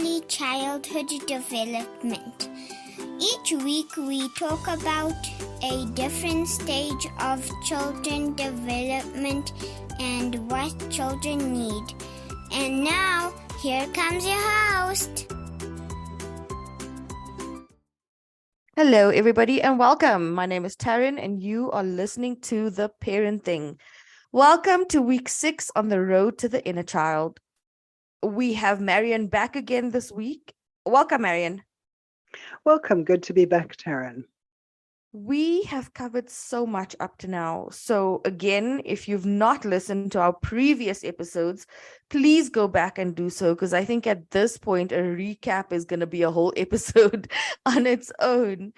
early childhood development. Each week we talk about a different stage of children development and what children need. And now, here comes your host. Hello, everybody, and welcome. My name is Taryn, and you are listening to The Parenting. Welcome to week 6 on the road to the inner child. We have Marion back again this week. Welcome, Marion. Welcome. Good to be back, Taryn. We have covered so much up to now. So again, if you've not listened to our previous episodes, please go back and do so, because I think at this point, a recap is going to be a whole episode on its own.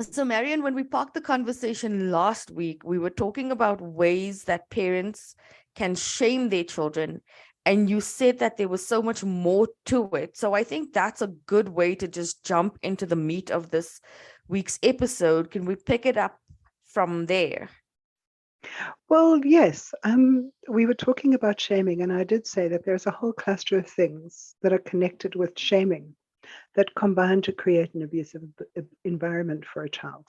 So, Marion, when we parked the conversation last week, we were talking about ways that parents can shame their children. And you said that there was so much more to it. So I think that's a good way to just jump into the meat of this week's episode. Can we pick it up from there? Well, yes. We were talking about shaming, and I did say that there's a whole cluster of things that are connected with shaming that combine to create an abusive environment for a child.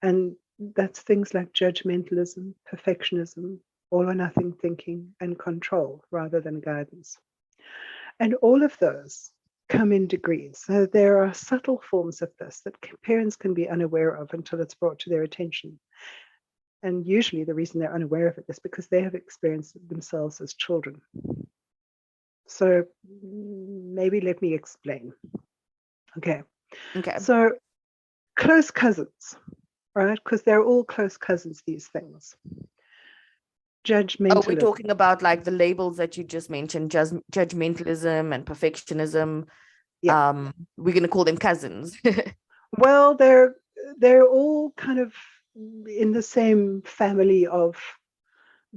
And that's things like judgmentalism, perfectionism, all or nothing thinking, and control rather than guidance. And all of those come in degrees. So there are subtle forms of this that parents can be unaware of until it's brought to their attention. And usually the reason they're unaware of it is because they have experienced it themselves as children. So maybe let me explain. Okay. So close cousins, right? Because they're all close cousins, these things. Judgmentalism. Oh, we're talking about like the labels that you just mentioned, judgmentalism and perfectionism. Yeah. We're going to call them cousins. Well, they're all kind of in the same family of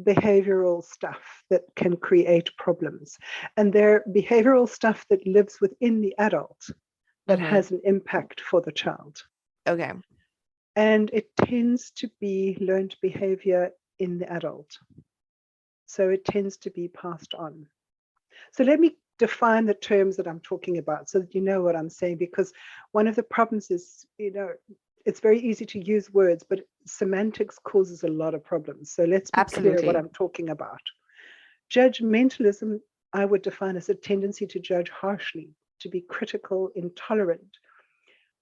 behavioral stuff that can create problems. And they're behavioral stuff that lives within the adult that has an impact for the child. Okay. And it tends to be learned behavior in the adult. So it tends to be passed on. So let me define the terms that I'm talking about so that you know what I'm saying, because one of the problems is, it's very easy to use words, but semantics causes a lot of problems. So let's be clear what I'm talking about. Judgmentalism, I would define as a tendency to judge harshly, to be critical, intolerant.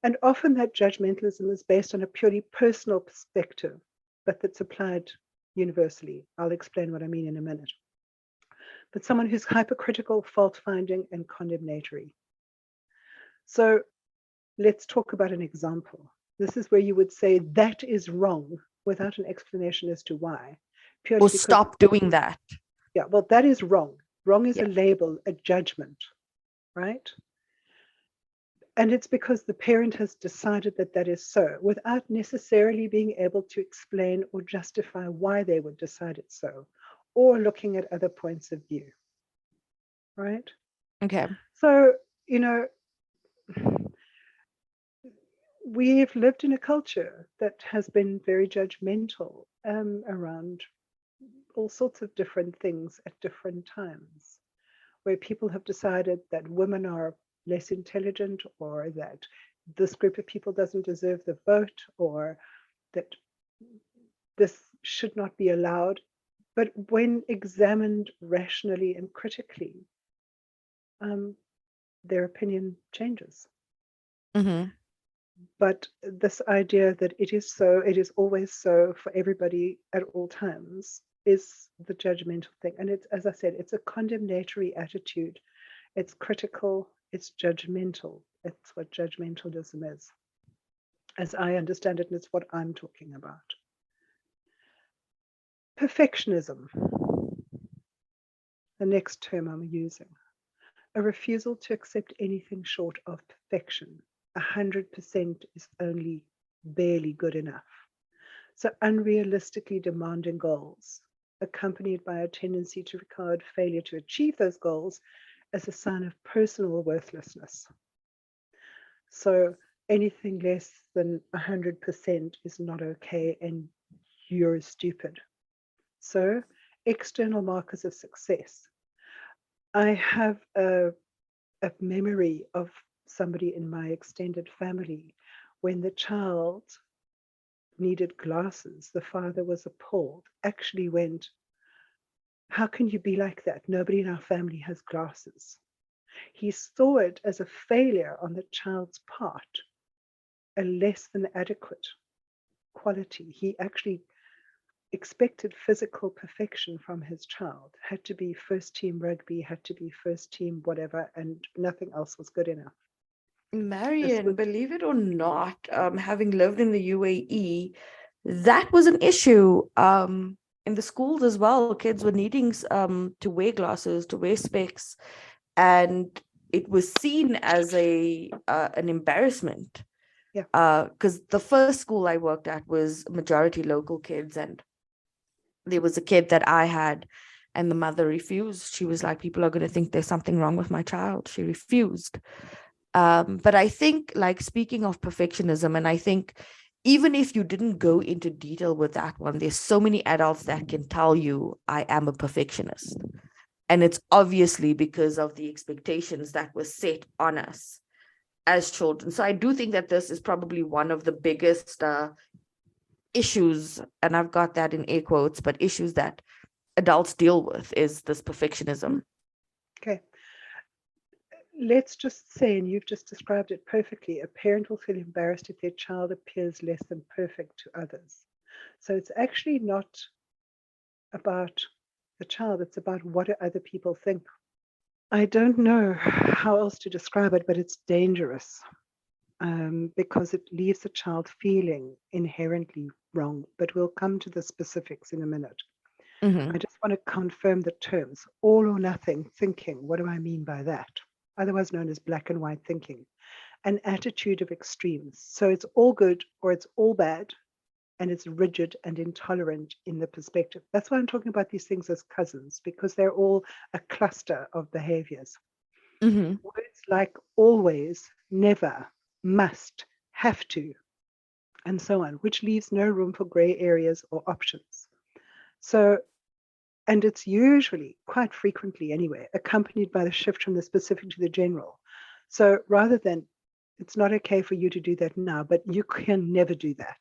And often that judgmentalism is based on a purely personal perspective, but that's applied universally. I'll explain what I mean in a minute. But someone who's hypercritical, fault-finding, and condemnatory. So let's talk about an example. This is where you would say that is wrong without an explanation as to why. Or stop doing that. Yeah, well, that is wrong. Wrong is a label, a judgment, right? And it's because the parent has decided that that is so, without necessarily being able to explain or justify why they would decide it so, or looking at other points of view, right? Okay. So, we've lived in a culture that has been very judgmental around all sorts of different things at different times, where people have decided that women are less intelligent, or that this group of people doesn't deserve the vote, or that this should not be allowed. But when examined rationally and critically, their opinion changes. But this idea that it is so, it is always so for everybody at all times, is the judgmental thing. And it's, as I said, it's a condemnatory attitude. It's critical, it's judgmental. It's what judgmentalism is, as I understand it, and it's what I'm talking about. Perfectionism, the next term I'm using. A refusal to accept anything short of perfection. 100% is only barely good enough. So unrealistically demanding goals, accompanied by a tendency to regard failure to achieve those goals as a sign of personal worthlessness. So anything less than 100% is not okay, and you're stupid. So external markers of success. I have a a memory of somebody in my extended family when the child needed glasses. The father was appalled, actually went, "How can you be like that? Nobody in our family has glasses." He saw it as a failure on the child's part, a less than adequate quality. He actually expected physical perfection from his child, had to be first team rugby, had to be first team whatever, and nothing else was good enough. This Marion, was, believe it or not, having lived in the UAE, that was an issue in the schools as well. Kids were needing to wear glasses, to wear specs, and it was seen as an embarrassment. yeah, Because the first school I worked at was majority local kids, and there was a kid that I had, and the mother refused. She was like, "People are going to think there's something wrong with my child." She refused. But I think, like, speaking of perfectionism, and I think even if you didn't go into detail with that one, there's so many adults that can tell you, "I am a perfectionist." And it's obviously because of the expectations that were set on us as children. So I do think that this is probably one of the biggest issues, and I've got that in air quotes, but issues that adults deal with is this perfectionism. okay. Let's just say, and you've just described it perfectly, a parent will feel embarrassed if their child appears less than perfect to others. So it's actually not about the child, it's about what do other people think. I don't know how else to describe it, but it's dangerous because it leaves the child feeling inherently wrong. But we'll come to the specifics in a minute. I just want to confirm the terms. All or nothing thinking. What do I mean by that? Otherwise known as black and white thinking. An attitude of extremes. So it's all good or it's all bad, and it's rigid and intolerant in the perspective. That's why I'm talking about these things as cousins, because they're all a cluster of behaviors. Words like always, never, must, have to, and so on, which leaves no room for gray areas or options. So, and it's usually, quite frequently anyway, accompanied by the shift from the specific to the general. So rather than, it's not okay for you to do that now, but you can never do that,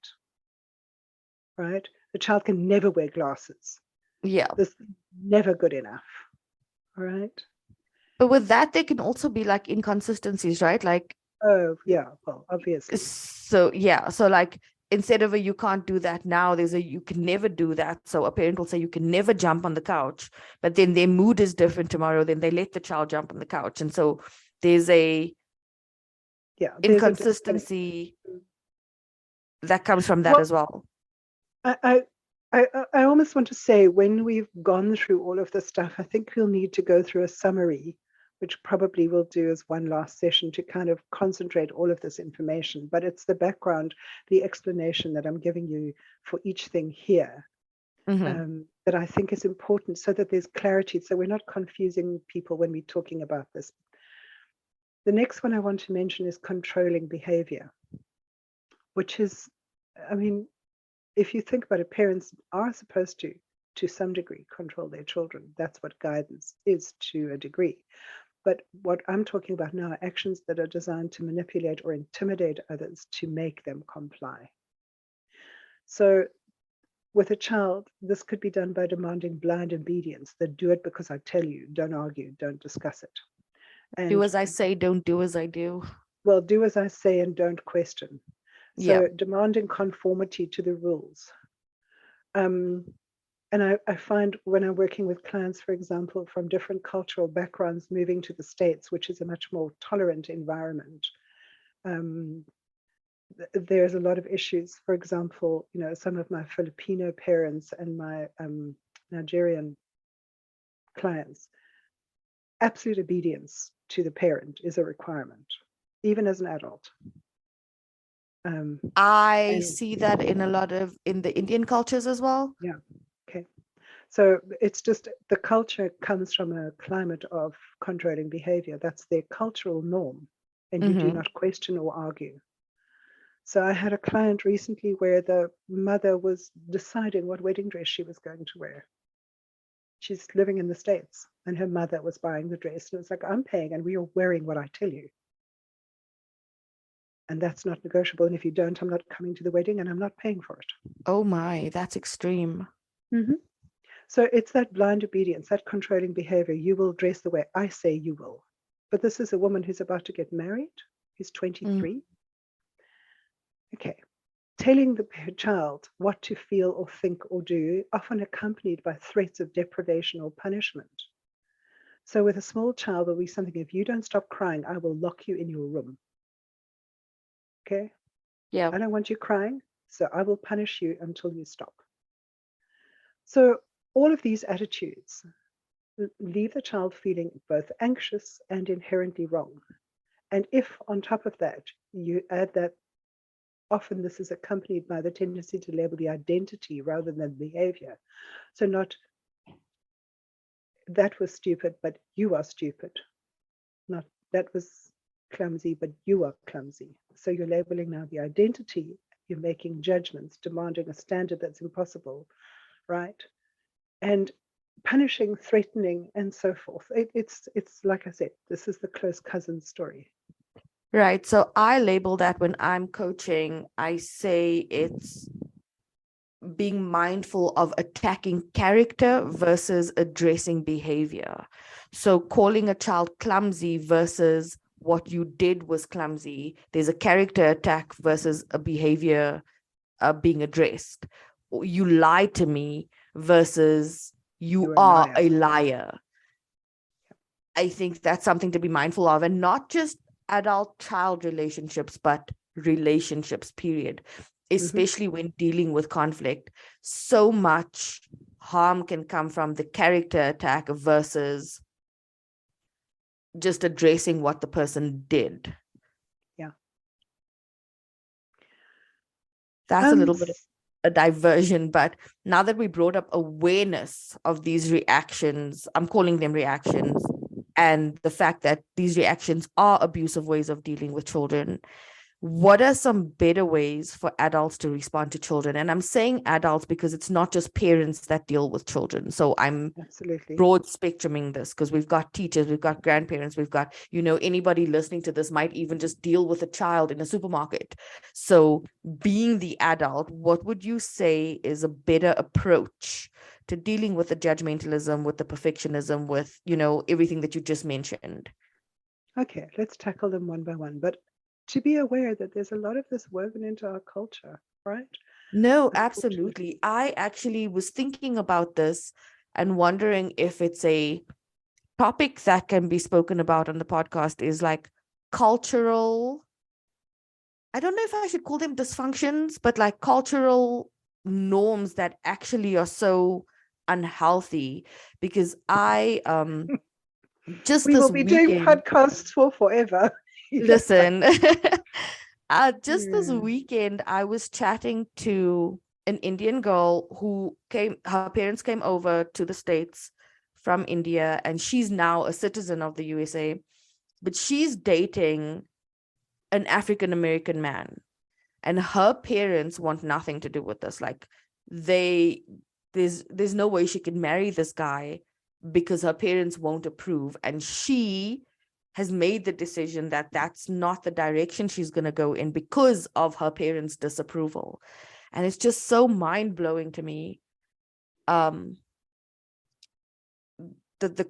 right? The child can never wear glasses. Yeah. This is never good enough, all right? But with that, there can also be like inconsistencies, right? Like, Oh, yeah, well, obviously. so yeah. So like, instead of a "you can't do that now," there's a "you can never do that." So a parent will say, "You can never jump on the couch," but then their mood is different tomorrow. Then they let the child jump on the couch. And so there's a Yeah, there's a disconnect. inconsistency that comes from that Well, as well. I, I almost want to say when we've gone through all of this stuff, I think we'll need to go through a summary, which probably we'll do as one last session to kind of concentrate all of this information. But it's the background, the explanation that I'm giving you for each thing here that I think is important so that there's clarity. So we're not confusing people when we're talking about this. The next one I want to mention is controlling behavior, which is, I mean, if you think about it, parents are supposed to some degree, control their children. That's what guidance is to a degree. But what I'm talking about now are actions that are designed to manipulate or intimidate others to make them comply. So with a child, this could be done by demanding blind obedience, that do it because I tell you, don't argue, don't discuss it. Do And as I say, don't do as I do. well, do as I say and don't question. Yeah. So demanding conformity to the rules. And I find when I'm working with clients, for example, from different cultural backgrounds moving to the States, which is a much more tolerant environment, there's a lot of issues. For example, you know, some of my Filipino parents and my Nigerian clients, absolute obedience to the parent is a requirement, even as an adult. I And see that in the Indian cultures as well. yeah, okay. So it's just the culture comes from a climate of controlling behavior. That's their cultural norm, and you do not question or argue. So I had a client recently where the mother was deciding what wedding dress she was going to wear. She's living in the States and her mother was buying the dress. And it's like, I'm paying and we are wearing what I tell you. And that's not negotiable. And if you don't, I'm not coming to the wedding and I'm not paying for it. Oh my, that's extreme. Mm-hmm. So it's that blind obedience, that controlling behavior. You will dress the way I say you will. But this is a woman who's about to get married, who's 23. Okay. Telling the child what to feel or think or do, often accompanied by threats of deprivation or punishment. So with a small child, there'll be something, if you don't stop crying, I will lock you in your room. Okay? Yeah. I don't want you crying, so I will punish you until you stop. So all of these attitudes leave the child feeling both anxious and inherently wrong. And if on top of that, you add that often this is accompanied by the tendency to label the identity rather than behavior. So not that was stupid, but you are stupid. Not that was clumsy, but you are clumsy. So you're labeling now the identity, you're making judgments, demanding a standard that's impossible, right? And punishing, threatening, and so forth. It's like I said, this is the close cousin story. Right. So I label that when I'm coaching, I say it's being mindful of attacking character versus addressing behavior. So calling a child clumsy versus what you did was clumsy. There's a character attack versus a behavior being addressed. You lied to me versus you are a liar. I think that's something to be mindful of, and not just adult-child relationships, but relationships, period. Especially when dealing with conflict. So much harm can come from the character attack versus just addressing what the person did. Yeah. That's a little bit of a diversion, but now that we brought up awareness of these reactions, I'm calling them reactions, and the fact that these reactions are abusive ways of dealing with children, what are some better ways for adults to respond to children? And I'm saying adults because it's not just parents that deal with children. So I'm absolutely broad spectruming this, because we've got teachers, we've got grandparents, we've got, anybody listening to this might even just deal with a child in a supermarket. So being the adult, what would you say is a better approach to dealing with the judgmentalism, with the perfectionism, with, everything that you just mentioned? Okay, let's tackle them one by one. But to be aware that there's a lot of this woven into our culture, right? No, absolutely. I actually was thinking about this and wondering if it's a topic that can be spoken about on the podcast, is like cultural, I don't know if I should call them dysfunctions, but like cultural norms that actually are so unhealthy. Because I just we this will be doing weekend, podcasts for forever. listen, just this weekend, I was chatting to an Indian girl who her parents came over to the States from India, and she's now a citizen of the USA, but she's dating an African American man, and her parents want nothing to do with this. Like there's no way she can marry this guy because her parents won't approve, and she has made the decision that that's not the direction she's going to go in because of her parents' disapproval. And it's just so mind-blowing to me, the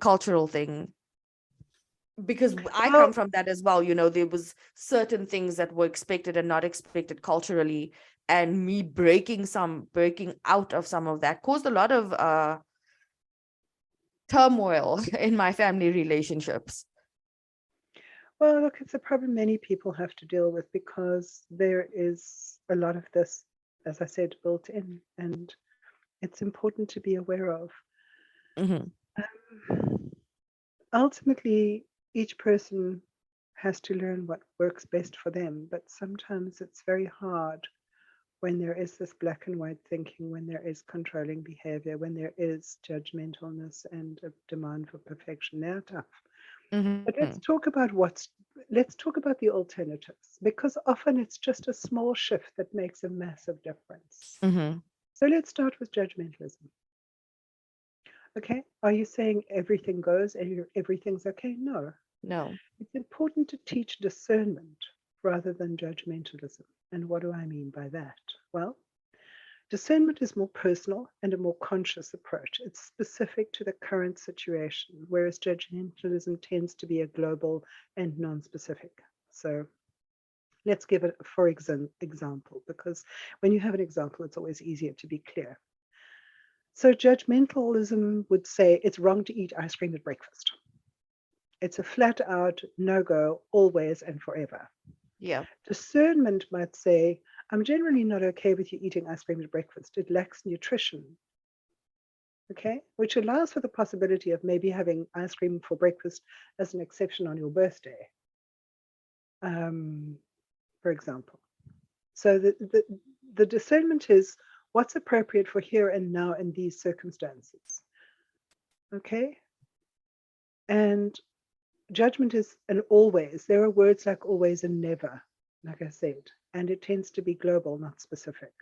cultural thing, because I come from that as well. There was certain things that were expected and not expected culturally, and me breaking out of some of that caused a lot of turmoil in my family relationships. Well, look, it's a problem many people have to deal with because there is a lot of this, as I said, built in, and it's important to be aware of. Ultimately, each person has to learn what works best for them, but sometimes it's very hard when there is this black and white thinking, when there is controlling behavior, when there is judgmentalness and a demand for perfection. They're tough. But let's talk about the alternatives, because often it's just a small shift that makes a massive difference. So let's start with judgmentalism. Okay. Are you saying everything goes and everything's okay? No. No. It's important to teach discernment rather than judgmentalism. And what do I mean by that? Well, discernment is more personal and a more conscious approach. It's specific to the current situation, whereas judgmentalism tends to be a global and non-specific. So let's give it for example, because when you have an example, it's always easier to be clear. So judgmentalism would say it's wrong to eat ice cream at breakfast. It's a flat out no-go, always and forever. Yeah. Discernment might say, I'm generally not okay with you eating ice cream at breakfast. It lacks nutrition. Okay, which allows for the possibility of maybe having ice cream for breakfast as an exception on your birthday, for example. So the discernment is what's appropriate for here and now in these circumstances. Okay, and judgment is an always. There are words like always and never, like I said, and it tends to be global, not specific.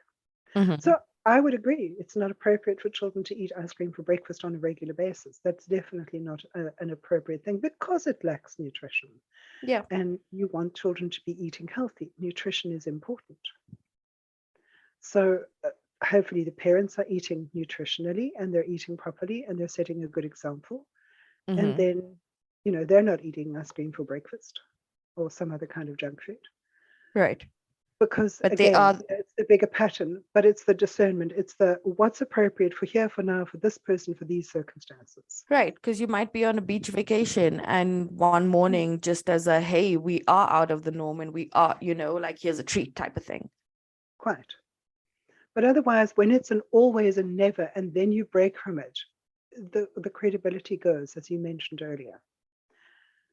Mhm. So I would agree. It's not appropriate for children to eat ice cream for breakfast on a regular basis. That's definitely not an appropriate thing because it lacks nutrition. Yeah. And you want children to be eating healthy. Nutrition is important. So hopefully the parents are eating nutritionally and they're eating properly and they're setting a good example. And Mhm. then, they're not eating ice cream for breakfast or some other kind of junk food. Right. Because But they again, are it's the bigger pattern, but it's the discernment. It's the what's appropriate for here, for now, for this person, for these circumstances. right, because you might be on a beach vacation and one morning, just as a hey, we are out of the norm and we are, like here's a treat type of thing. Quite. But otherwise, when it's an always and never, and then you break from it, the credibility goes, as you mentioned earlier.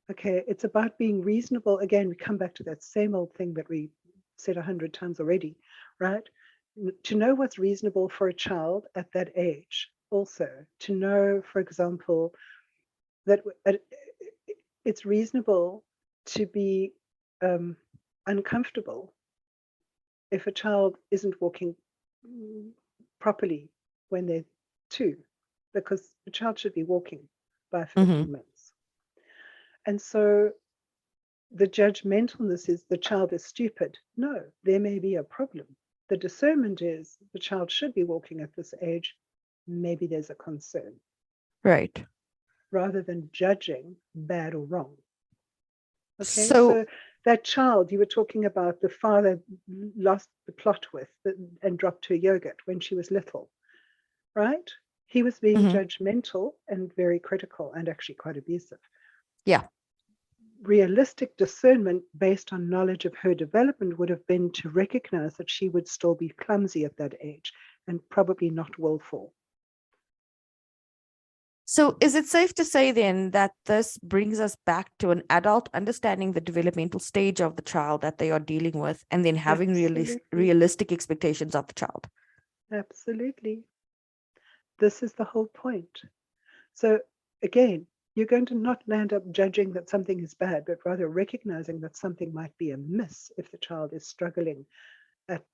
Okay, it's about being reasonable. Again, we come back to that same old thing that we said 100 times already, right? To know what's reasonable for a child at that age. Also, to know, for example, that it's reasonable to be uncomfortable if a child isn't walking properly when they're 2, because a child should be walking by 15 Mhm. months. And so the judgmentalness is the child is stupid. No, there may be a problem. The discernment is the child should be walking at this age. Maybe there's a concern, Right. rather than judging bad or wrong. Okay, So, so that child you were talking about, the father lost the plot with and dropped her yogurt when she was little, right? He was being mhm. judgmental and very critical and actually quite abusive. Yeah. Realistic discernment based on knowledge of her development would have been to recognize that she would still be clumsy at that age and probably not willful. So, is it safe to say then that this brings us back to an adult understanding the developmental stage of the child that they are dealing with and then having Absolutely. realistic expectations of the child? Absolutely. This is the whole point. So again, you're going to not land up judging that something is bad, but rather recognizing that something might be amiss if the child is struggling at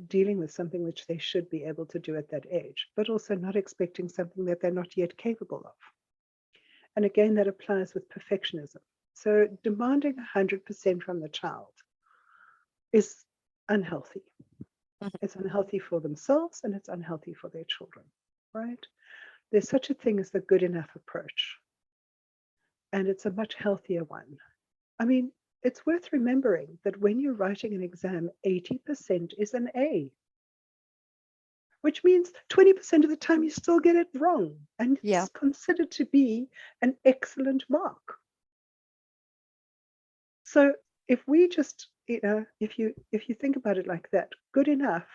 dealing with something which they should be able to do at that age, but also not expecting something that they're not yet capable of. And again, that applies with perfectionism. So demanding 100% from the child is unhealthy. Mhm. It's unhealthy for themselves and it's unhealthy for their children, right? There's such a thing as the good enough approach, and it's a much healthier one. I mean, it's worth remembering that when you're writing an exam, 80% is an A, which means 20% of the time you still get it wrong, and Yeah. it's considered to be an excellent mark. So if we just, if you think about it like that, good enough,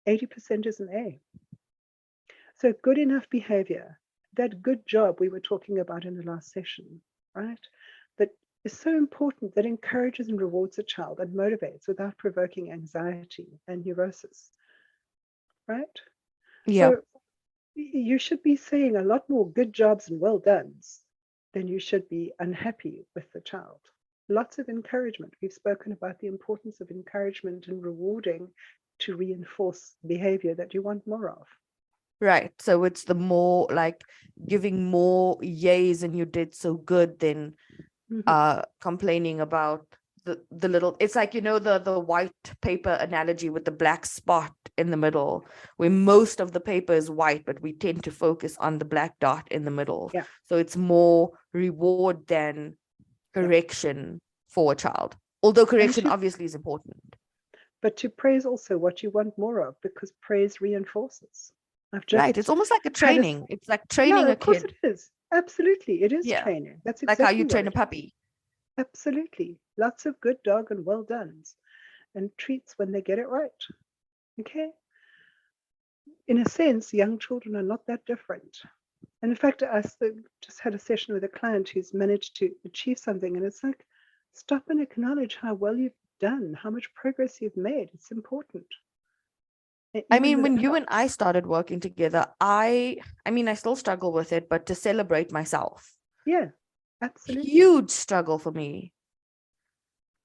80% is an A. So good enough behavior, that good job we were talking about in the last session, right? That is so important, that encourages and rewards a child and motivates without provoking anxiety and neurosis, right? Yeah. So you should be saying a lot more good jobs and well done's than you should be unhappy with the child. Lots of encouragement. We've spoken about the importance of encouragement and rewarding to reinforce behavior that you want more of. Right. So it's the more like giving more yays and you did so good than complaining about the little, it's like, the white paper analogy with the black spot in the middle, where most of the paper is white, but we tend to focus on the black dot in the middle. Yeah. So it's more reward than Yeah. correction for a child. Although correction to- obviously is important. But to praise also what you want more of, because praise reinforces. I've Right. just It's almost like a had a training. It's like training yeah, a of course kid. it is. Absolutely, it is Yeah. training. That's Like how exactly you what train a it is. puppy. Absolutely. Lots of good dog and well done's and treats when they get it right. Okay? In a sense, young children are not that different. And in fact, just had a session with a client who's managed to achieve something, and it's like, stop and acknowledge how well you've done, how much progress you've made. It's important. I Even mean, with when you and I adults. started working together, I mean, I still struggle with it, but to celebrate myself, Yeah, absolutely. huge struggle for me.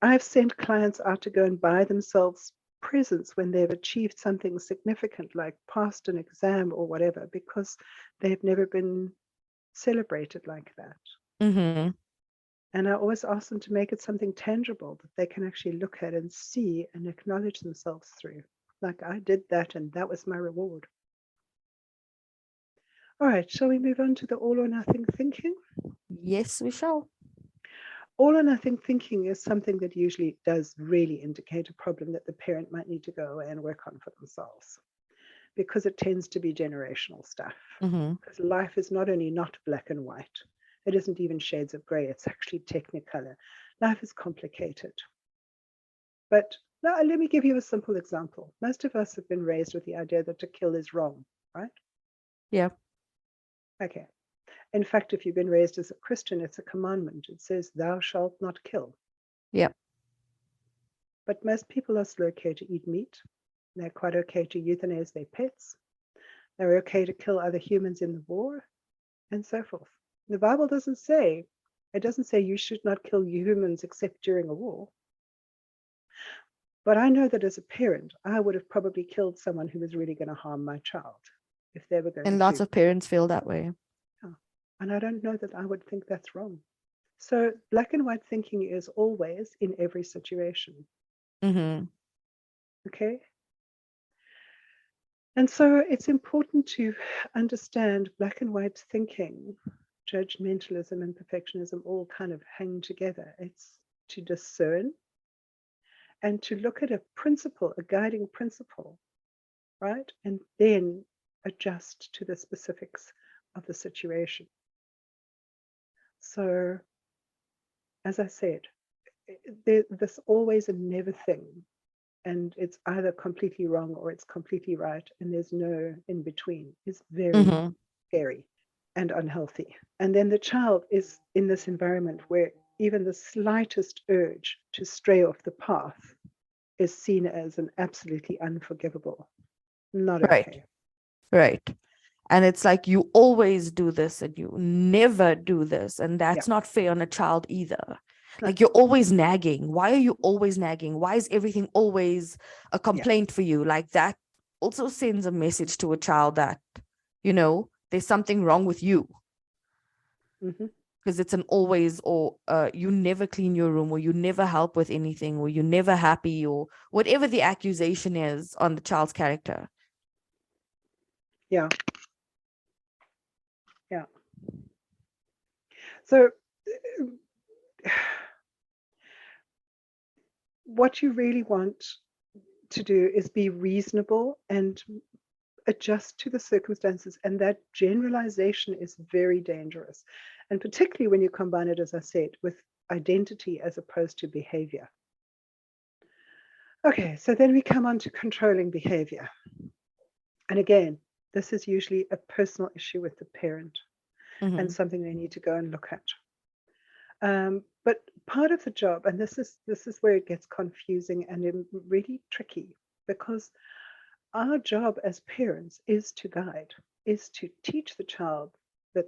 I've sent clients out to go and buy themselves presents when they've achieved something significant, like passed an exam or whatever, because they've never been celebrated like that. Mm-hmm. And I always ask them to make it something tangible that they can actually look at and see and acknowledge themselves through. Like, I did that and that was my reward. All right, shall we move on to the all or nothing thinking? Yes, we shall. All or nothing thinking is something that usually does really indicate a problem that the parent might need to go away and work on for themselves, because it tends to be generational stuff. Mm-hmm. Because life is not only not black and white, it isn't even shades of gray, it's actually technicolor. Life is complicated. But now, let me give you a simple example. Most of us have been raised with the idea that to kill is wrong, right? Yeah. Okay. In fact, if you've been raised as a Christian, it's a commandment. It says, thou shalt not kill. Yeah. But most people are still okay to eat meat. They're quite okay to euthanize their pets. They're okay to kill other humans in the war, and so forth. The Bible doesn't say you should not kill humans except during a war. But I know that as a parent, I would have probably killed someone who was really going to harm my child if they were going And to. lots of parents feel that way. Yeah. And I don't know that I would think that's wrong. So black and white thinking is always in every situation. Mm-hmm. Okay. And so it's important to understand black and white thinking, judgmentalism and perfectionism all kind of hang together. It's to discern and to look at a principle, a guiding principle, right? And then adjust to the specifics of the situation. So, as I said, there's always a never thing, and it's either completely wrong or it's completely right, and there's no in between. It's very Mm-hmm. scary and unhealthy. And then the child is in this environment where even the slightest urge to stray off the path is seen as an absolutely unforgivable. Not Right. okay. Right. And it's like, you always do this and you never do this. And that's Yeah. not fair on a child either. No. Like, you're always nagging. Why are you always nagging? Why is everything always a complaint for you? Like, that also sends a message to a child that, there's something wrong with you. Mm-hmm. Because it's an always, or you never clean your room, or you never help with anything, or you're never happy, or whatever the accusation is on the child's character. Yeah. Yeah. So what you really want to do is be reasonable and adjust to the circumstances. And that generalization is very dangerous. And particularly when you combine it, as I said, with identity as opposed to behavior. Okay, so then we come on to controlling behavior. And again, this is usually a personal issue with the parent and something they need to go and look at. But part of the job, and this is where it gets confusing and really tricky, because our job as parents is to guide, is to teach the child that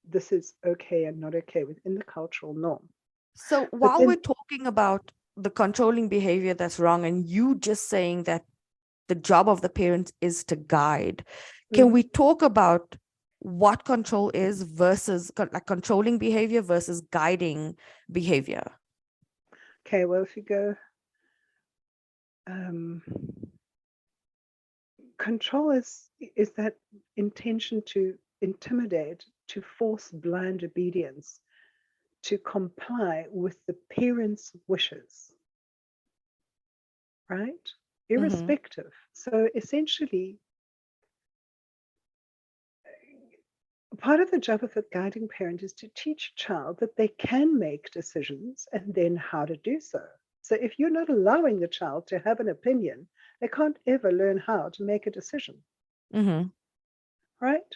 this is okay and not okay within the cultural norm. So while we're talking about the controlling behavior that's wrong, and you just saying that the job of the parents is to guide. Can we talk about what control is versus like controlling behavior versus guiding behavior? Okay, well, if you go, control is that intention to intimidate, to force blind obedience, to comply with the parent's wishes, right? Irrespective. So essentially, part of the job of a guiding parent is to teach a child that they can make decisions and then how to do so. So if you're not allowing the child to have an opinion, they can't ever learn how to make a decision. Right?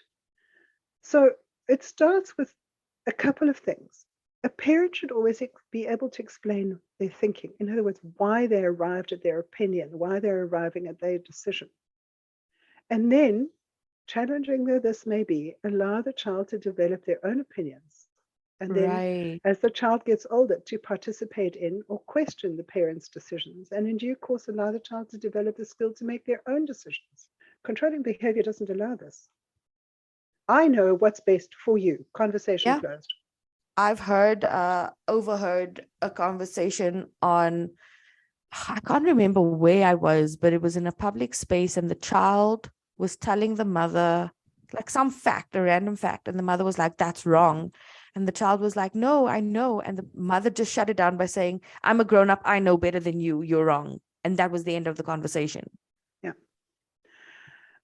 So it starts with a couple of things. A parent should always be able to explain their thinking. In other words, why they arrived at their opinion, why they're arriving at their decision. And then, challenging though this may be, allow the child to develop their own opinions. And then, as the child gets older, to participate in or question the parent's decisions. And in due course, allow the child to develop the skill to make their own decisions. Controlling behavior doesn't allow this. I know what's best for you. Conversation closed. I've overheard a conversation on, I can't remember where I was, but it was in a public space, and the child was telling the mother like some fact, a random fact, and the mother was like, "That's wrong." And the child was like, "No, I know." And the mother just shut it down by saying, "I'm a grown-up, I know better than you, you're wrong." And that was the end of the conversation. Yeah.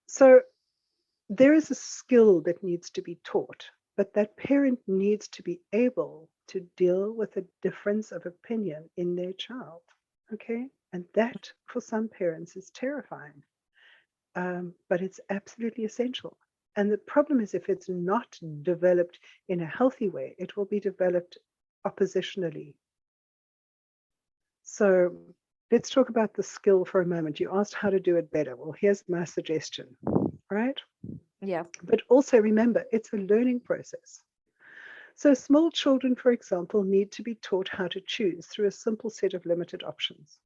So there is a skill that needs to be taught, but that parent needs to be able to deal with a difference of opinion in their child. Okay? And that for some parents is terrifying. But it's absolutely essential. And the problem is, if it's not developed in a healthy way, it will be developed oppositionally. So let's talk about the skill for a moment. You asked how to do it better. Well, here's my suggestion, right? Yeah. But also remember, it's a learning process. So small children, for example, need to be taught how to choose through a simple set of limited options.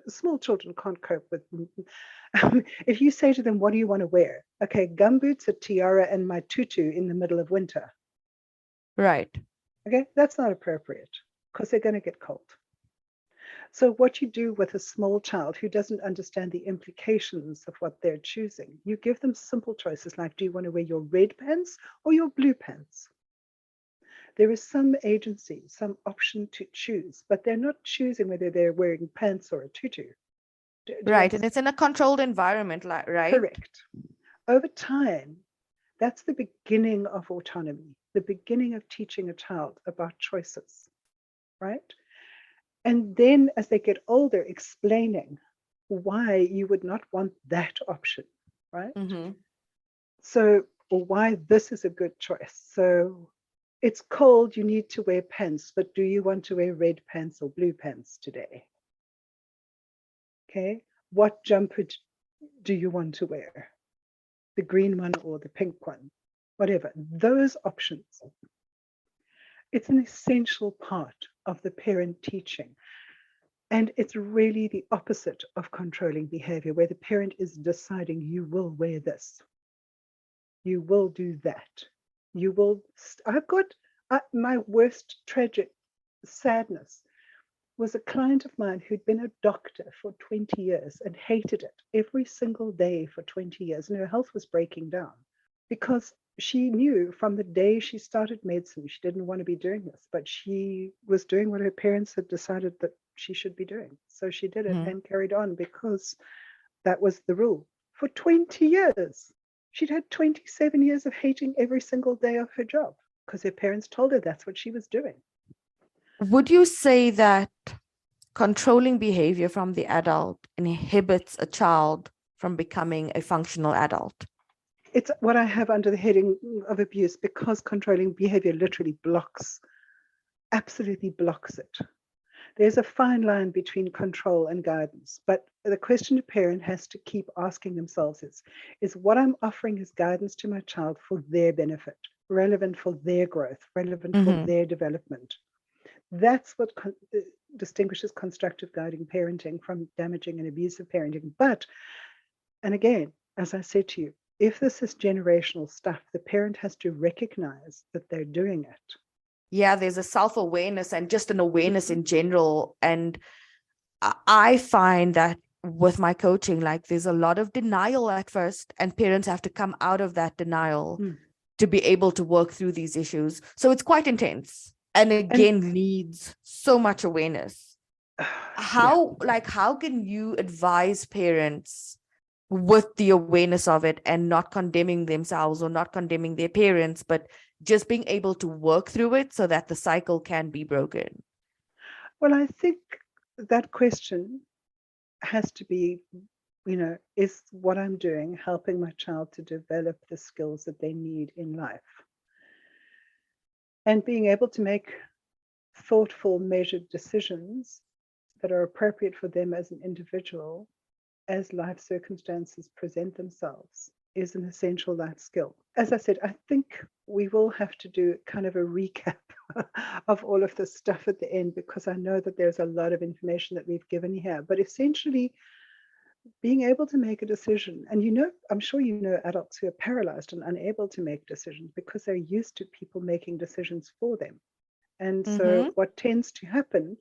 Small children can't cope with. If you say to them, "What do you want to wear?" Okay, gumboots, a tiara, and my tutu in the middle of winter. Right. Okay, that's not appropriate because they're going to get cold. So what you do with a small child who doesn't understand the implications of what they're choosing, you give them simple choices like, do you want to wear your red pants or your blue pants? There is some agency, some option to choose, but they're not choosing whether they're wearing pants or a tutu. Right. And it's in a controlled environment, right? Correct. Over time, that's the beginning of autonomy, the beginning of teaching a child about choices, right? And then as they get older, explaining why you would not want that option, right? So, or why this is a good choice. So it's cold, you need to wear pants, but do you want to wear red pants or blue pants today? Okay, what jumper do you want to wear? The green one or the pink one? Whatever, those options. It's an essential part of the parent teaching. And it's really the opposite of controlling behavior, where the parent is deciding, you will wear this, you will do that, you will. I've got my worst tragic sadness was a client of mine who'd been a doctor for 20 years and hated it every single day for 20 years. And her health was breaking down because she knew from the day she started medicine, she didn't want to be doing this, but she was doing what her parents had decided that she should be doing. So she did it and carried on because that was the rule. For 20 years, she'd had 27 years of hating every single day of her job because her parents told her that's what she was doing. Would you say that controlling behavior from the adult inhibits a child from becoming a functional adult? It's what I have under the heading of abuse, because controlling behavior literally absolutely blocks it. There's a fine line between control and guidance, but the question a parent has to keep asking themselves is what I'm offering as guidance to my child for their benefit, relevant for their growth, relevant for their development. That's what distinguishes constructive guiding parenting from damaging and abusive parenting. But, and again, as I said to you, if this is generational stuff, the parent has to recognize that they're doing it. Yeah, there's a self-awareness and just an awareness in general. And I find that with my coaching, like there's a lot of denial at first, and parents have to come out of that denial to be able to work through these issues. So it's quite intense, and again needs so much awareness. How can you advise parents with the awareness of it and not condemning themselves or not condemning their parents, but just being able to work through it so that the cycle can be broken? Well, I think that question has to be, is what I'm doing helping my child to develop the skills that they need in life? And being able to make thoughtful, measured decisions that are appropriate for them as an individual as life circumstances present themselves is an essential life skill. As I said, I think we will have to do kind of a recap of all of this stuff at the end, because I know that there's a lot of information that we've given here. But essentially, being able to make a decision, and I'm sure you know adults who are paralyzed and unable to make decisions because they're used to people making decisions for them. And so what tends to happen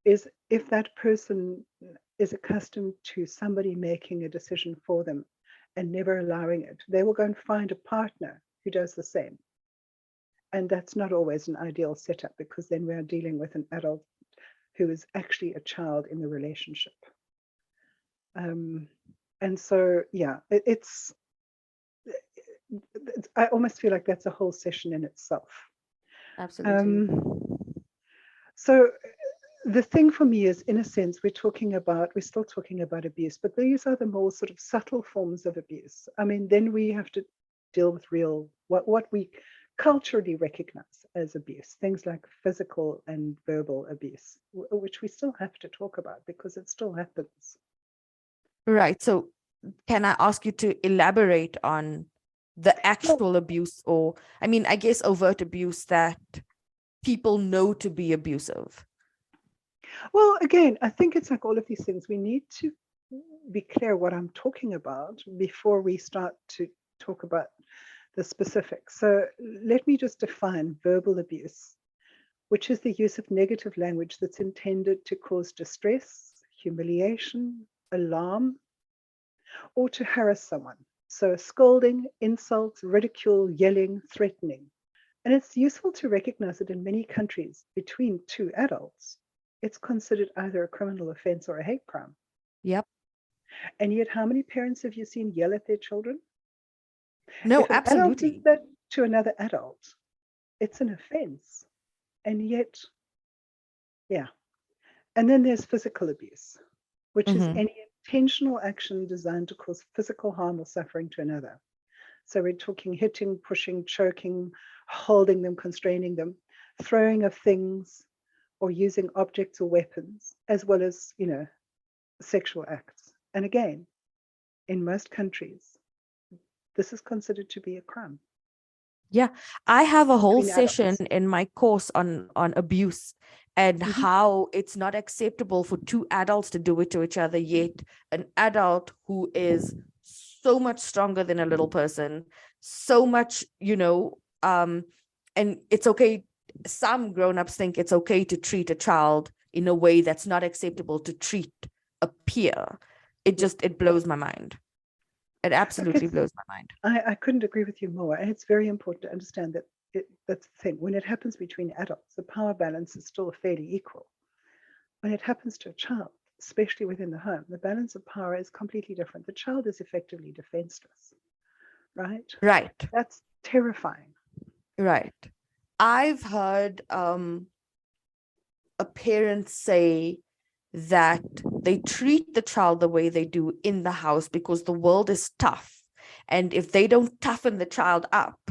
is if that person is accustomed to somebody making a decision for them and never allowing it, they will go and find a partner who does the same. And that's not always an ideal setup, because then we are dealing with an adult who is actually a child in the relationship. And so, yeah, I almost feel like that's a whole session in itself. Absolutely. So the thing for me is, in a sense, we're still talking about abuse, but these are the more sort of subtle forms of abuse. I mean, then we have to deal with what we culturally recognize as abuse, things like physical and verbal abuse, which we still have to talk about because it still happens. Right. So can I ask you to elaborate on the actual abuse, or, I mean, I guess overt abuse that people know to be abusive? Well, again, I think it's like all of these things. We need to be clear what I'm talking about before we start to talk about the specifics. So let me just define verbal abuse, which is the use of negative language that's intended to cause distress, humiliation, alarm, or to harass someone. So scolding, insults, ridicule, yelling, threatening. And it's useful to recognize that in many countries, between two adults, it's considered either a criminal offense or a hate crime. Yep. And yet, how many parents have you seen yell at their children? No, if an adult does absolutely. that to another adult, it's an offense. And yet, yeah. And then there's physical abuse, which is any intentional action designed to cause physical harm or suffering to another. So we're talking hitting, pushing, choking, holding them, constraining them, throwing of things, or using objects or weapons, as well as, sexual acts. And again, in most countries, this is considered to be a crime. Yeah, I have a whole Between session adults. in my course on abuse and how it's not acceptable for two adults to do it to each other, yet an adult who is so much stronger than a little person, so much, and it's okay. Some grown-ups think it's okay to treat a child in a way that's not acceptable to treat a peer. It blows my mind. It absolutely blows my mind. I couldn't agree with you more. And it's very important to understand that that's the thing. When it happens between adults, the power balance is still fairly equal. When it happens to a child, especially within the home, the balance of power is completely different. The child is effectively defenseless, right? Right. That's terrifying. Right. I've heard a parent say that they treat the child the way they do in the house because the world is tough. And if they don't toughen the child up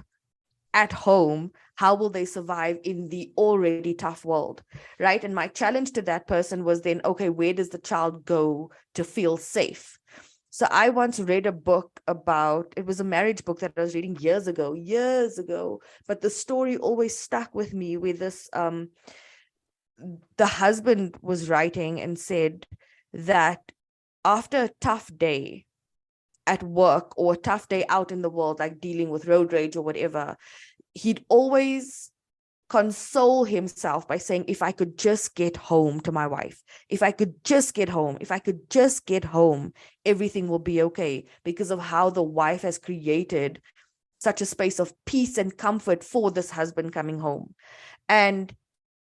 at home, how will they survive in the already tough world? Right. And my challenge to that person was then, okay, where does the child go to feel safe? So I once read a book it was a marriage book that I was reading years ago, but the story always stuck with me, where this the husband was writing and said that after a tough day at work or a tough day out in the world, like dealing with road rage or whatever, he'd always console himself by saying, if I could just get home to my wife, if I could just get home, if I could just get home, everything will be okay, because of how the wife has created such a space of peace and comfort for this husband coming home. And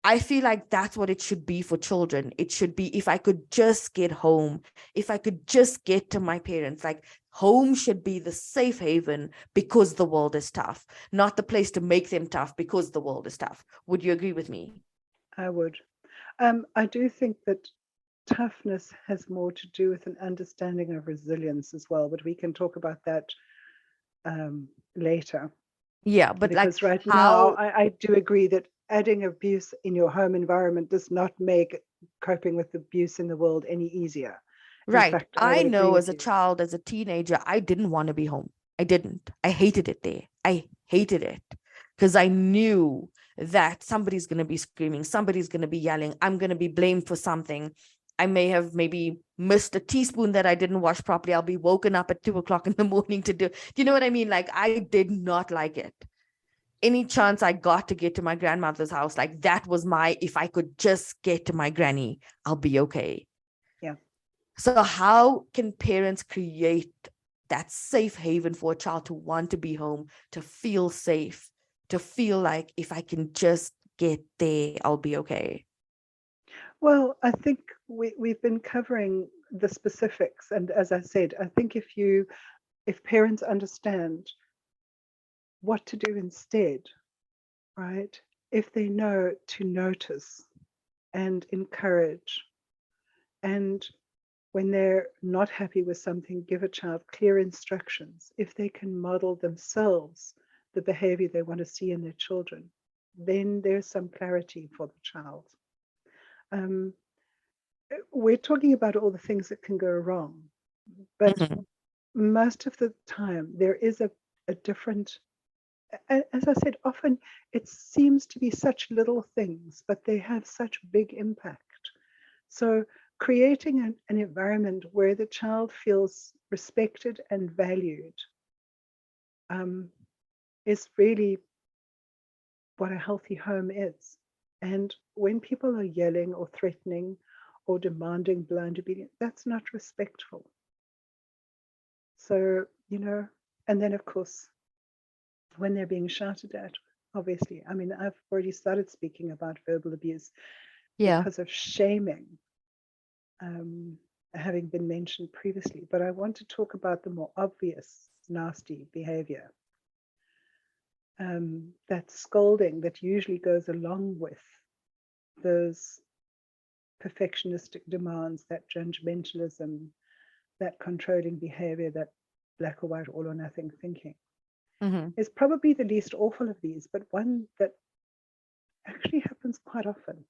I feel like that's what it should be for children. It should be, if I could just get home, if I could just get to my parents, like home should be the safe haven because the world is tough, not the place to make them tough because the world is tough. Would you agree with me? I would. I do think that toughness has more to do with an understanding of resilience as well, but we can talk about that later. Yeah, but like Because right now, how, I do agree that adding abuse in your home environment does not make coping with abuse in the world any easier. In right. fact, I I would agree know as with a you. child, as a teenager, I didn't want to be home. I didn't. I hated it there. I hated it because I knew that somebody's going to be screaming, somebody's going to be yelling, I'm going to be blamed for something. I may have maybe missed a teaspoon that I didn't wash properly. I'll be woken up at 2 o'clock in the morning to do you know what I mean? Like, I did not like it. Any chance I got to get to my grandmother's house, like that was my, if I could just get to my granny, I'll be okay. Yeah. So how can parents create that safe haven for a child to want to be home, to feel safe, to feel like if I can just get there, I'll be okay? Well, I think we've been covering the specifics. And as I said, I think if parents understand what to do instead, right? If they know to notice and encourage, and when they're not happy with something, give a child clear instructions. If they can model themselves the behavior they want to see in their children, then there's some clarity for the child. Um, we're talking about all the things that can go wrong, but Mhm. most of the time there is a different, as I said, often it seems to be such little things, but they have such big impact. So creating an environment where the child feels respected and valued um, is really what a healthy home is. And when people are yelling or threatening or demanding blind obedience, that's not respectful. So, and then of course, when they're being shouted at, obviously, I mean, I've already started speaking about verbal abuse Yeah. because of shaming um, having been mentioned previously, but I want to talk about the more obvious nasty behavior. That scolding that usually goes along with those perfectionistic demands, that judgmentalism, that controlling behavior, that black or white, all or nothing thinking, Mm-hmm. is probably the least awful of these, but one that actually happens quite often.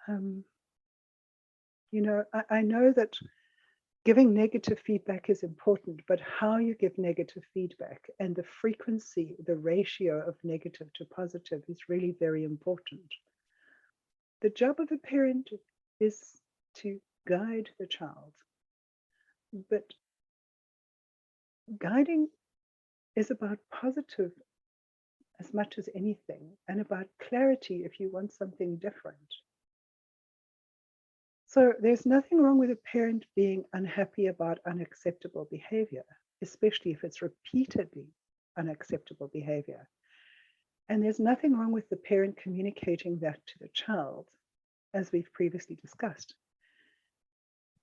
Um, I know that giving negative feedback is important, but how you give negative feedback and the frequency, the ratio of negative to positive is really very important. The job of a parent is to guide the child, but guiding is about positive as much as anything and about clarity if you want something different. So there's nothing wrong with a parent being unhappy about unacceptable behavior, especially if it's repeatedly unacceptable behavior. And there's nothing wrong with the parent communicating that to the child, as we've previously discussed.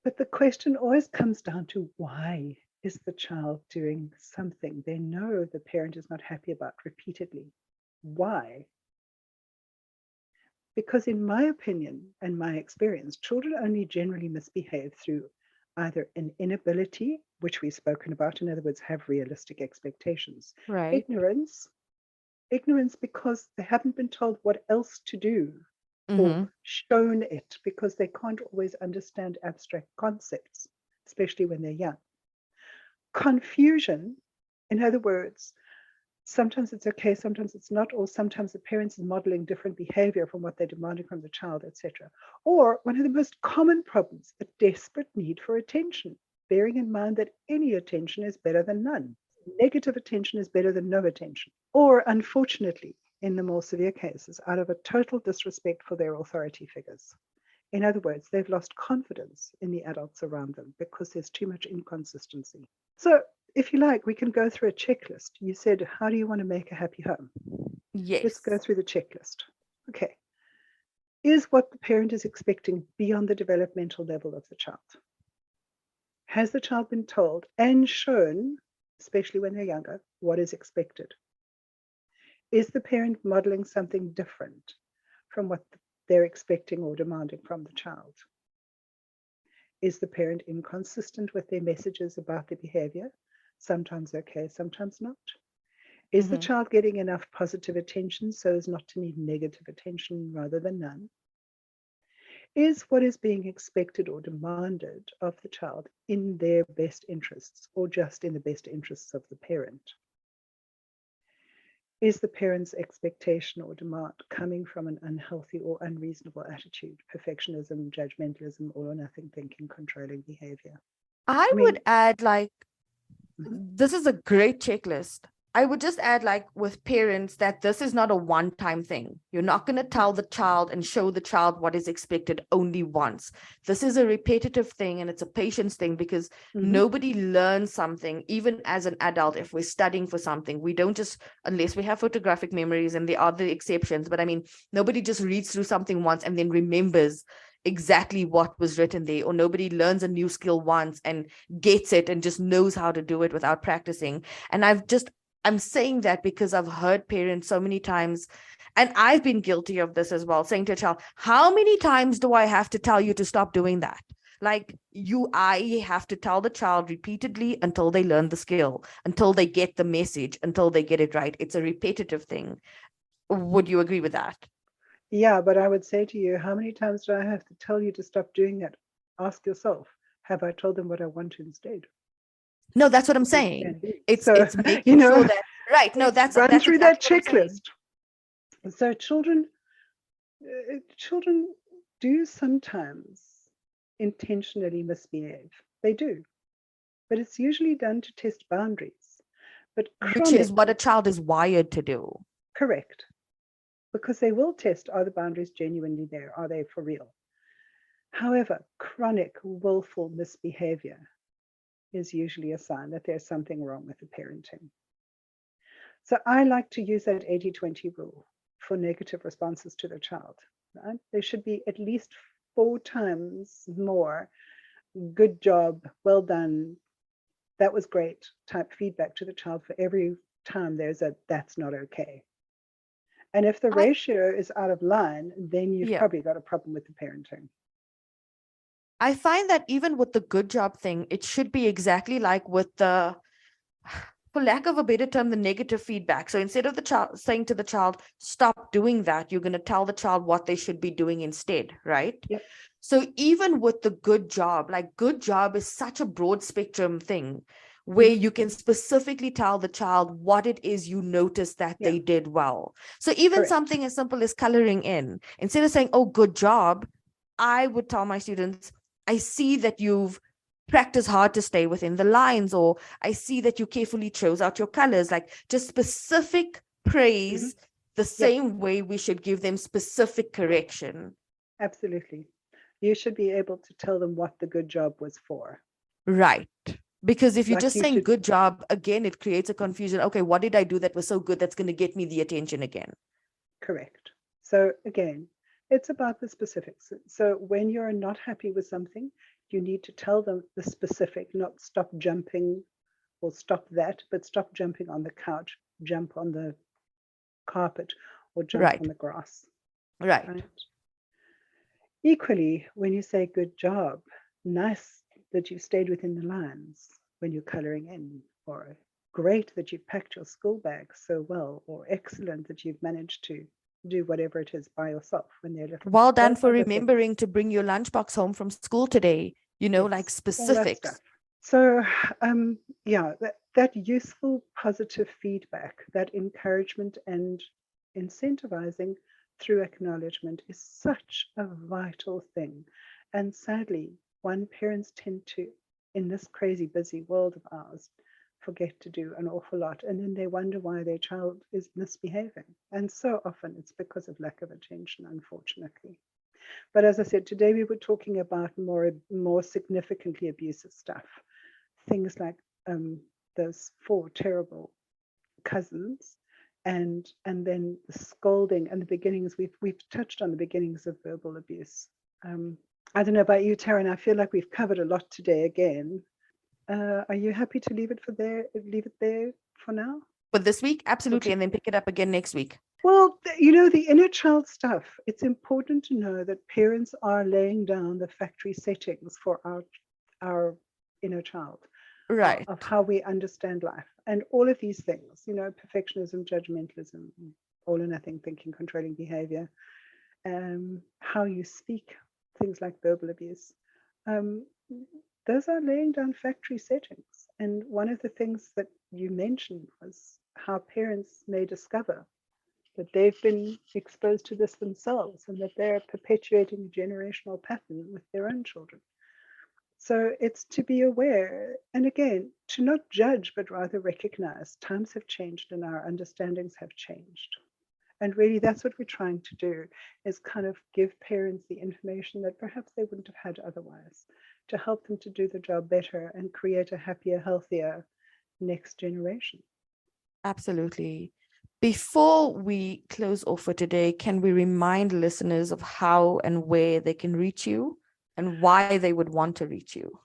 But the question always comes down to, why is the child doing something they know the parent is not happy about repeatedly? Why? Because in my opinion and my experience, children only generally misbehave through either an inability, which we've spoken about, in other words, have realistic expectations, Right. ignorance, because they haven't been told what else to do or Mm-hmm. shown it, because they can't always understand abstract concepts, especially when they're young. Confusion, in other words, Sometimes it's okay, sometimes it's not, or sometimes the parents are modeling different behavior from what they're demanding from the child, etc. Or one of the most common problems, a desperate need for attention, bearing in mind that any attention is better than none. Negative attention is better than no attention. Or unfortunately, in the more severe cases, out of a total disrespect for their authority figures. In other words, they've lost confidence in the adults around them because there's too much inconsistency. So if you like, we can go through a checklist. You said, how do you want to make a happy home? Yes. Let's go through the checklist. Okay. Is what the parent is expecting beyond the developmental level of the child? Has the child been told and shown, especially when they're younger, what is expected? Is the parent modeling something different from what they're expecting or demanding from the child? Is the parent inconsistent with their messages about their behavior? Sometimes okay, sometimes not. Is the child getting enough positive attention so as not to need negative attention rather than none? Is what is being expected or demanded of the child in their best interests or just in the best interests of the parent? Is the parent's expectation or demand coming from an unhealthy or unreasonable attitude, perfectionism, judgmentalism, all or nothing thinking, controlling behavior? I would add, like, Mhm. this is a great checklist. I would just add, like, with parents, that this is not a one-time thing. You're not going to tell the child and show the child what is expected only once. This is a repetitive thing, and it's a patience thing, because nobody learns something, even as an adult. If we're studying for something, we don't just, unless we have photographic memories, and there are the exceptions, but I mean, nobody just reads through something once and then remembers exactly what was written there, or nobody learns a new skill once and gets it and just knows how to do it without practicing. And I'm saying that because I've heard parents so many times, and I've been guilty of this as well, saying to a child, how many times do I have to tell you to stop doing that? Like, I have to tell the child repeatedly until they learn the skill, until they get the message, until they get it right. It's a repetitive thing. Would you agree with that? Yeah, but I would say to you, how many times do I have to tell you to stop doing that? Ask yourself, have I told them what I want instead? No, that's what I'm saying. It's making you know, sure that, right. No, that's run through exactly that what I'm saying. checklist. So children do sometimes intentionally misbehave. They do, but it's usually done to test boundaries. But Which is chronic, what a child is wired to do. correct, because they will test, are the boundaries genuinely there? Are they for real? However, chronic willful misbehavior is usually a sign that there's something wrong with the parenting. So I like to use that 80-20 rule for negative responses to the child. Right? There should be at least 4 times more good job, well done, that was great type feedback to the child for every time there's a that's not okay. And if the ratio is out of line, then you've probably got a problem with the parenting. I find that even with the good job thing, it should be exactly like with the, for lack of a better term, the negative feedback. So instead of the child saying to the child, stop doing that, you're going to tell the child what they should be doing instead, right? Yep. So even with the good job, like, good job is such a broad spectrum thing where you can specifically tell the child what it is you notice that they did well. So even something as simple as coloring in, instead of saying, oh, good job, I would tell my students, I see that you've practiced hard to stay within the lines, or I see that you carefully chose out your colors. Like, just specific praise, the same way we should give them specific correction. Absolutely. You should be able to tell them what the good job was for. Right. Because if you're Like just you saying should- good job, again, it creates a confusion. Okay, what did I do that was so good that's going to get me the attention again? Correct. So again, it's about the specifics. So when you're not happy with something, you need to tell them the specific, not stop jumping or stop that, but stop jumping on the couch, jump on the carpet, or jump on the grass. Right. Equally, when you say good job, nice that you stayed within the lines when you're coloring in, or great that you packed your school bag so well, or excellent that you've managed to do whatever it is by yourself when they're little. Well done for remembering to bring your lunchbox home from school today, like specifics. So, that useful, positive feedback, that encouragement and incentivizing through acknowledgement is such a vital thing. And sadly, one parents tend to, in this crazy busy world of ours, forget to do an awful lot. And then they wonder why their child is misbehaving. And so often it's because of lack of attention, unfortunately. But as I said, today we were talking about more significantly abusive stuff. Things like those 4 terrible cousins, and then the scolding and the beginnings. We've touched on the beginnings of verbal abuse. I don't know about you, Taryn. I feel like we've covered a lot today again. Are you happy to leave it there for now? For this week, absolutely, and then pick it up again next week. Well, the inner child stuff, it's important to know that parents are laying down the factory settings for our inner child. Right. Of how we understand life. And all of these things, perfectionism, judgmentalism, all or nothing thinking, controlling behavior, how you speak, things like verbal abuse. Those are laying down factory settings. And one of the things that you mentioned was how parents may discover that they've been exposed to this themselves and that they're perpetuating a generational pattern with their own children. So it's to be aware, and again, to not judge, but rather recognize times have changed and our understandings have changed. And really, that's what we're trying to do, is kind of give parents the information that perhaps they wouldn't have had otherwise, to help them to do the job better and create a happier, healthier next generation. Absolutely. Before we close off for today, can we remind listeners of how and where they can reach you and why they would want to reach you?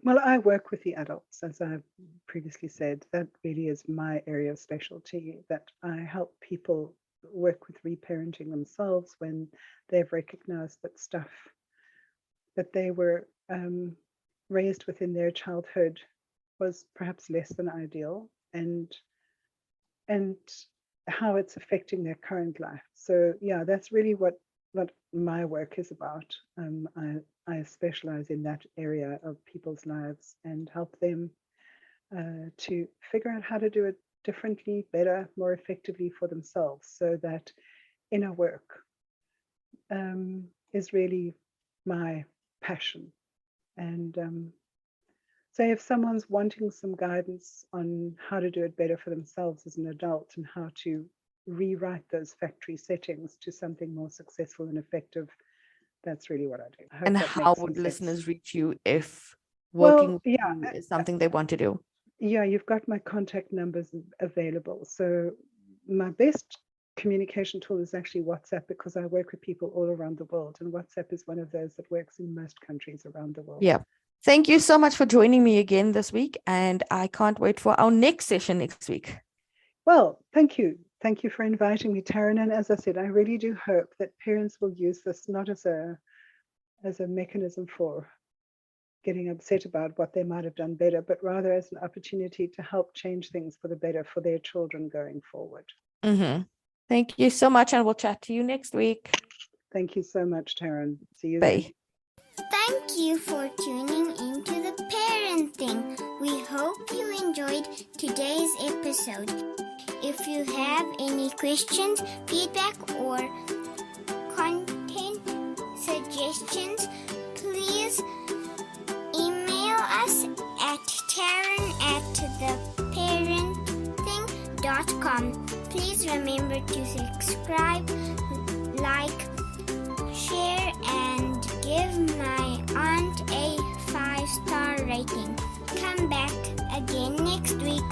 Well, I work with the adults, as I've previously said. That really is my area of specialty, that I help people work with reparenting themselves when they've recognized that stuff that they were raised within their childhood was perhaps less than ideal, and how it's affecting their current life. So yeah, that's really what my work is about. I specialize in that area of people's lives and help them to figure out how to do it differently, better, more effectively for themselves, so that inner work is really my passion. And so if someone's wanting some guidance on how to do it better for themselves as an adult and how to rewrite those factory settings to something more successful and effective, that's really what I do. And how would listeners reach you if working with you is something they want to do? Yeah, you've got my contact numbers available. So my best communication tool is actually WhatsApp, because I work with people all around the world, and WhatsApp is one of those that works in most countries around the world. Yeah. Thank you so much for joining me again this week, and I can't wait for our next session next week. Well, thank you. Thank you for inviting me, Taryn. And as I said, I really do hope that parents will use this not as a mechanism for getting upset about what they might have done better, but rather as an opportunity to help change things for the better for their children going forward. Mm-hmm. Thank you so much, and we'll chat to you next week. Thank you so much, Taryn. See you Bye. then. Thank you for tuning into the parenting. We hope you enjoyed today's episode. If you have any questions, feedback, or content suggestions, please email us at Taryn@theparenting.com. Please remember to subscribe, like, share, and give my aunt a 5-star rating. Come back again next week.